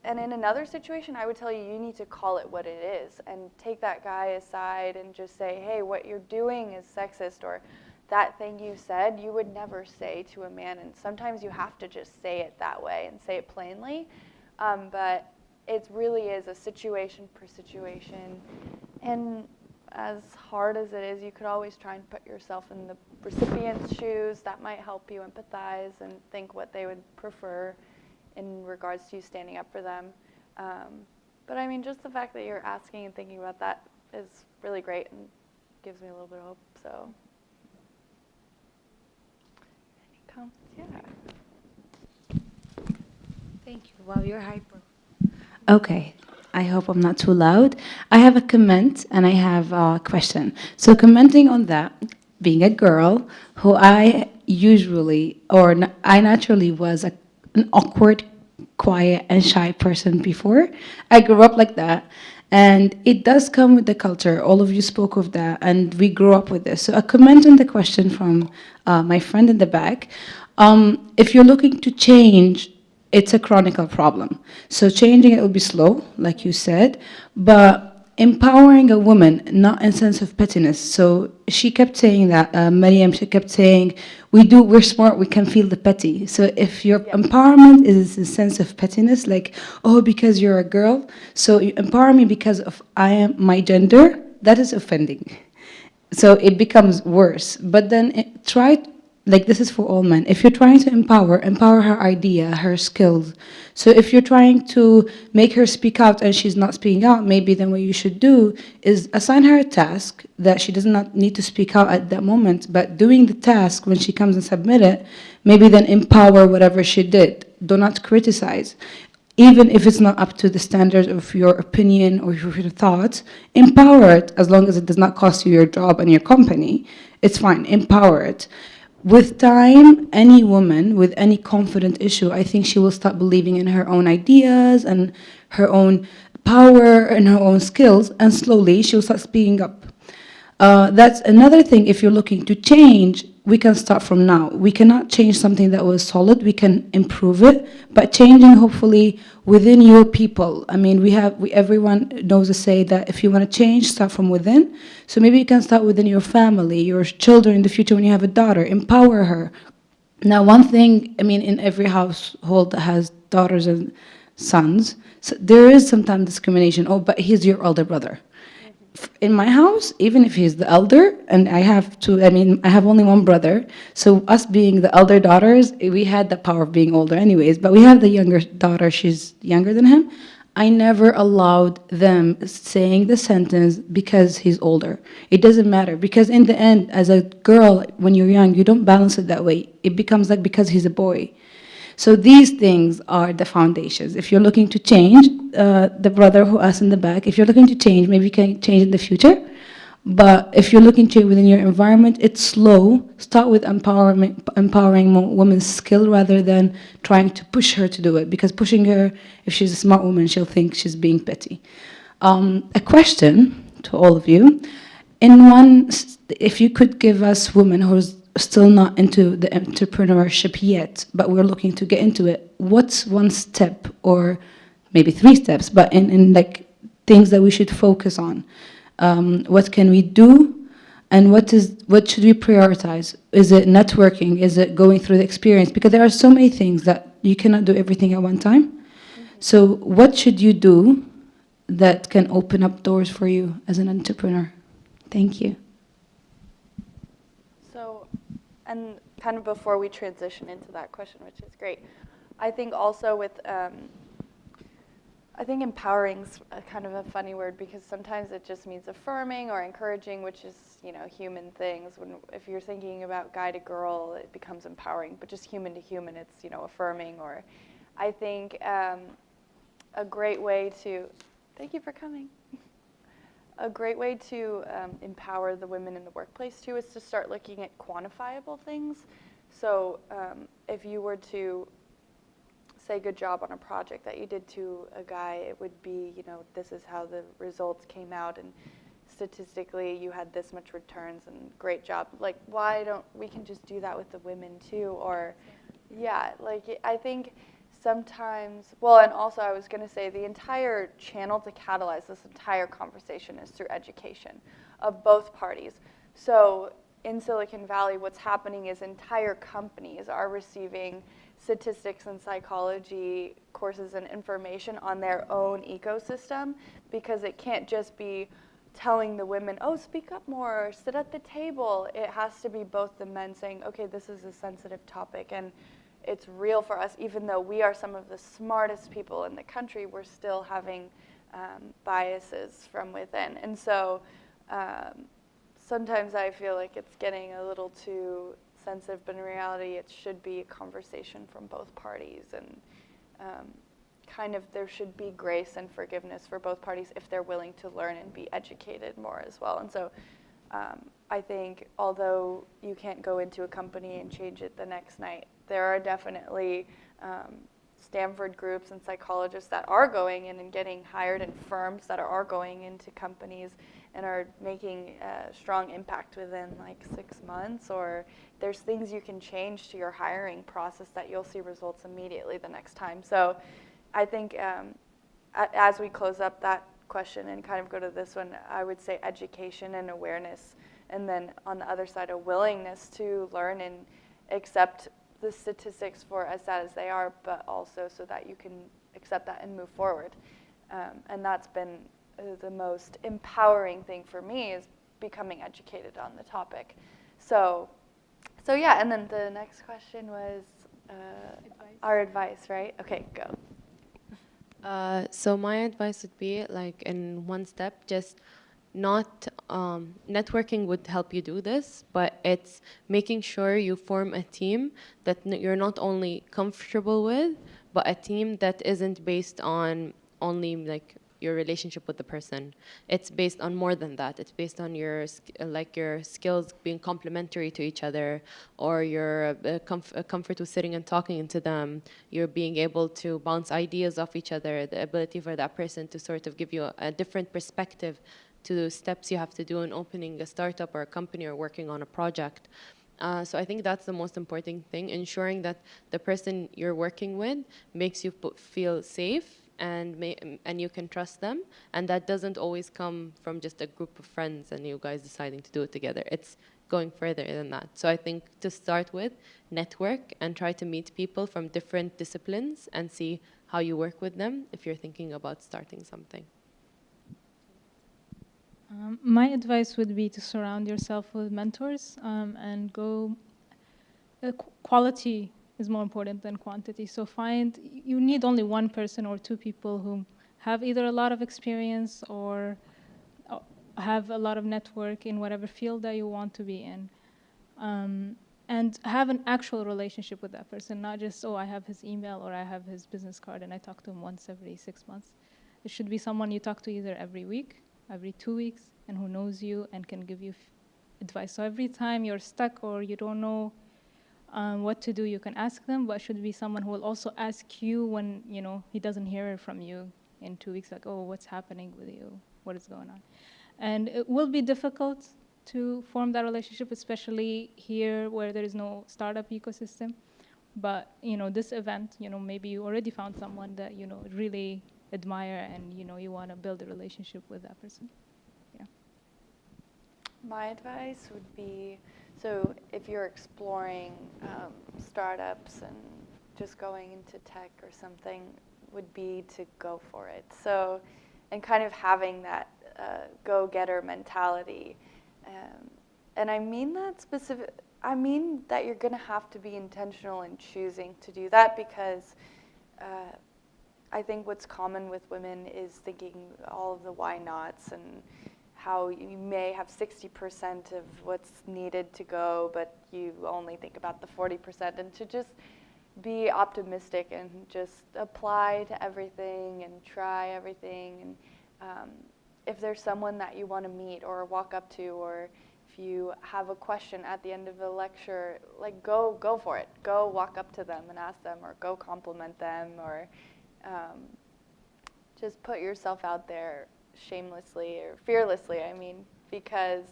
and in another situation, I would tell you, you need to call it what it is and take that guy aside and just say, hey, what you're doing is sexist, or that thing you said, you would never say to a man. And sometimes you have to just say it that way and say it plainly. But it really is a situation per situation. And as hard as it is, you could always try and put yourself in the recipient's shoes. That might help you empathize and think what they would prefer in regards to you standing up for them. But I mean, just the fact that you're asking and thinking about that is really great and gives me a little bit of hope, so. Any comments? Yeah. Thank you. Wow, you're hyper. Okay, I hope I'm not too loud. I have a comment and I have a question. So commenting on that, being a girl who I naturally was an awkward, quiet, and shy person before. I grew up like that, and it does come with the culture. All of you spoke of that, and we grew up with this. So a comment on the question from my friend in the back. If you're looking to change, it's a chronic problem. So changing it will be slow, like you said, but empowering a woman, not in sense of pettiness. So she kept saying that, Maryam, she kept saying, we're smart, we can feel the petty. So if your empowerment is a sense of pettiness, like, oh, because you're a girl, so you empower me because of my gender, that is offending. So it becomes worse. But then this is for all men. If you're trying to empower her idea, her skills. So if you're trying to make her speak out and she's not speaking out, maybe then what you should do is assign her a task that she does not need to speak out at that moment, but doing the task when she comes and submit it, maybe then empower whatever she did. Do not criticize. Even if it's not up to the standards of your opinion or your thoughts, empower it as long as it does not cost you your job and your company. It's fine, empower it. with time, any woman with any confident issue, I think she will start believing in her own ideas and her own power and her own skills, and slowly she'll start speaking up. That's another thing. If you're looking to change, we can start from now. We cannot change something that was solid. We can improve it, but changing hopefully within your people. I mean, everyone knows to say that if you want to change, start from within. So maybe you can start within your family, your children in the future when you have a daughter. Empower her. Now, one thing, I mean, in every household that has daughters and sons, so there is sometimes discrimination. Oh, but he's your older brother. In my house, even if he's the elder, and I have only one brother, so us being the elder daughters, we had the power of being older anyways, but we have the younger daughter, she's younger than him. I never allowed them saying the sentence because he's older. It doesn't matter, because in the end, as a girl, when you're young, you don't balance it that way. It becomes like because he's a boy. So these things are the foundations. If you're looking to change, the brother who asked in the back, if you're looking to change, maybe you can change in the future. But if you're looking to within your environment, it's slow. Start with empowering women's skill rather than trying to push her to do it. Because pushing her, if she's a smart woman, she'll think she's being petty. A question to all of you. If you could give us women who's still not into the entrepreneurship yet, but we're looking to get into it, what's one step, or maybe 3 steps, but in like things that we should focus on? What can we do, and what should we prioritize? Is it networking? Is it going through the experience? Because there are so many things that you cannot do everything at one time. So what should you do that can open up doors for you as an entrepreneur? Thank you. And kind of before we transition into that question, which is great, I think also with, I think empowering's kind of a funny word, because sometimes it just means affirming or encouraging, which is, human things. If you're thinking about guy to girl, it becomes empowering, but just human to human, it's, affirming. Or I think a great way to, thank you for coming. A great way to empower the women in the workplace too is to start looking at quantifiable things. So if you were to say good job on a project that you did to a guy, it would be, this is how the results came out, and statistically you had this much returns, and great job. Like, why don't we can just do that with the women too? Or yeah, like I think sometimes, well, and also I was going to say the entire channel to catalyze this entire conversation is through education of both parties. So in Silicon Valley, what's happening is entire companies are receiving statistics and psychology courses and information on their own ecosystem, because it can't just be telling the women, oh, speak up more, or sit at the table. It has to be both the men saying, okay, this is a sensitive topic, and it's real for us. Even though we are some of the smartest people in the country, we're still having biases from within. And so sometimes I feel like it's getting a little too sensitive, but in reality it should be a conversation from both parties, and kind of there should be grace and forgiveness for both parties if they're willing to learn and be educated more as well. And so I think although you can't go into a company and change it the next night, there are definitely Stanford groups and psychologists that are going in and getting hired, and firms that are going into companies and are making a strong impact within like 6 months. Or there's things you can change to your hiring process that you'll see results immediately the next time. So I think as we close up that question and kind of go to this one, I would say education and awareness, and then on the other side, a willingness to learn and accept the statistics for as sad as they are, but also so that you can accept that and move forward. And that's been the most empowering thing for me, is becoming educated on the topic. So yeah, and then the next question was our advice, right? Okay, go. So my advice would be, like, in one step, just not networking would help you do this, but it's making sure you form a team that you're not only comfortable with, but a team that isn't based on only like your relationship with the person. It's based on more than that. It's based on your your skills being complementary to each other, or your comfort with sitting and talking to them. You're being able to bounce ideas off each other. The ability for that person to sort of give you a different perspective to the steps you have to do in opening a startup or a company or working on a project. So I think that's the most important thing, ensuring that the person you're working with makes you feel safe and you can trust them. And that doesn't always come from just a group of friends and you guys deciding to do it together. It's going further than that. So I think to start with, network and try to meet people from different disciplines and see how you work with them if you're thinking about starting something. My advice would be to surround yourself with mentors and go. Quality is more important than quantity. So you need only one person or two people who have either a lot of experience or have a lot of network in whatever field that you want to be in. And have an actual relationship with that person, not just, oh, I have his email or I have his business card and I talk to him once every 6 months. It should be someone you talk to either every week, every 2 weeks, and who knows you and can give you advice. So every time you're stuck or you don't know what to do, you can ask them, but it should be someone who will also ask you when he doesn't hear from you in 2 weeks, like, oh, what's happening with you? What is going on? And it will be difficult to form that relationship, especially here where there is no startup ecosystem. But this event, maybe you already found someone that really admire, and you want to build a relationship with that person. Yeah. My advice would be, so if you're exploring startups and just going into tech or something, would be to go for it. So, and kind of having that go-getter mentality. And I mean that I mean that you're going to have to be intentional in choosing to do that, because I think what's common with women is thinking all of the why nots and how you may have 60% of what's needed to go, but you only think about the 40%, and to just be optimistic and just apply to everything and try everything. And if there's someone that you want to meet or walk up to, or if you have a question at the end of the lecture, like go for it. Go walk up to them and ask them, or go compliment them, or just put yourself out there shamelessly or fearlessly, because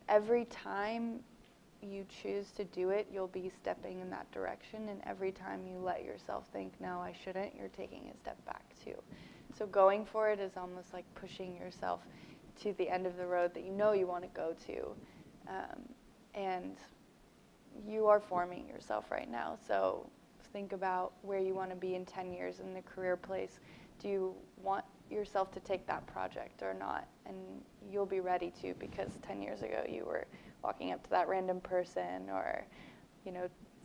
every time you choose to do it, you'll be stepping in that direction, and every time you let yourself think, no, I shouldn't, you're taking a step back too. So going for it is almost like pushing yourself to the end of the road that you want to go to. And you are forming yourself right now, so think about where you want to be in 10 years in the career place. Do you want yourself to take that project or not? And you'll be ready to, because 10 years ago you were walking up to that random person, or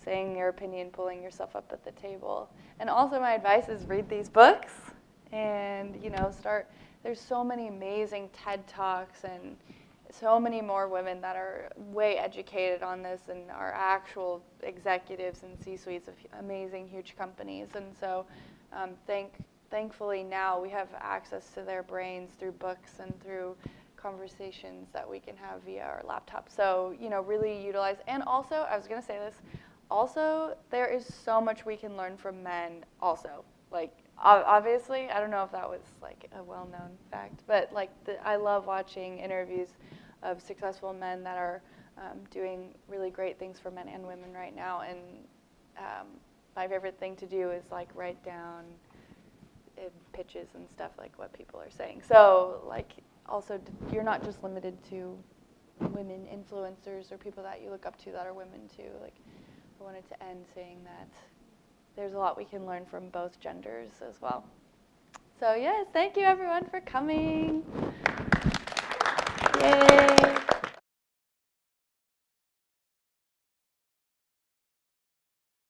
saying your opinion, pulling yourself up at the table. And also my advice is read these books and there's so many amazing TED Talks and so many more women that are way educated on this and are actual executives and C-suites of amazing, huge companies. And so thankfully now we have access to their brains through books and through conversations that we can have via our laptop. So, really utilize. And also, I was going to say this, also, there is so much we can learn from men also. Like, obviously, I don't know if that was like a well-known fact, but like I love watching interviews of successful men that are doing really great things for men and women right now. And my favorite thing to do is like write down pitches and stuff, like what people are saying. So like also you're not just limited to women influencers or people that you look up to that are women too. Like I wanted to end saying that there's a lot we can learn from both genders as well. So yes, thank you everyone for coming.